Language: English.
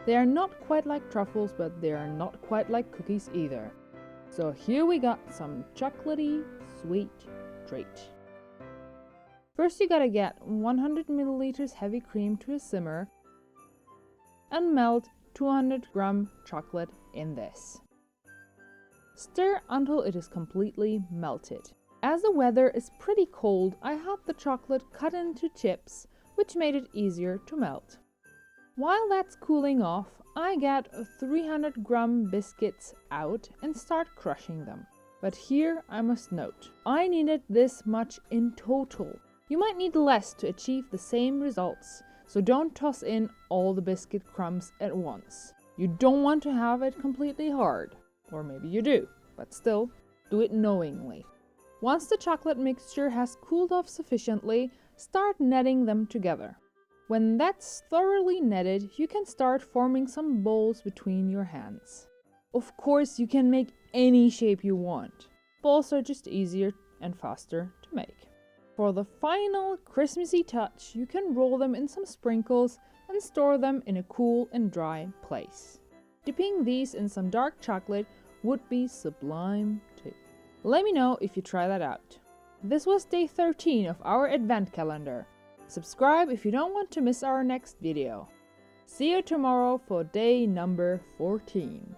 They are not quite like truffles, but they are not quite like cookies either. So here we got some chocolatey, sweet treat. First you gotta get 100 milliliters heavy cream to a simmer and melt 200 gram chocolate in this. Stir until it is completely melted. As the weather is pretty cold, I had the chocolate cut into chips, which made it easier to melt. While that's cooling off, I get 300 gram biscuits out and start crushing them. But here I must note, I needed this much in total. You might need less to achieve the same results, so don't toss in all the biscuit crumbs at once. You don't want to have it completely hard, or maybe you do, but still, do it knowingly. Once the chocolate mixture has cooled off sufficiently, start kneading them together. When that's thoroughly kneaded, you can start forming some bowls between your hands. Of course, you can make any shape you want. Balls are just easier and faster to make. For the final Christmassy touch, you can roll them in some sprinkles and store them in a cool and dry place. Dipping these in some dark chocolate would be sublime too. Let me know if you try that out. This was day 13 of our advent calendar. Subscribe if you don't want to miss our next video. See you tomorrow for day number 14.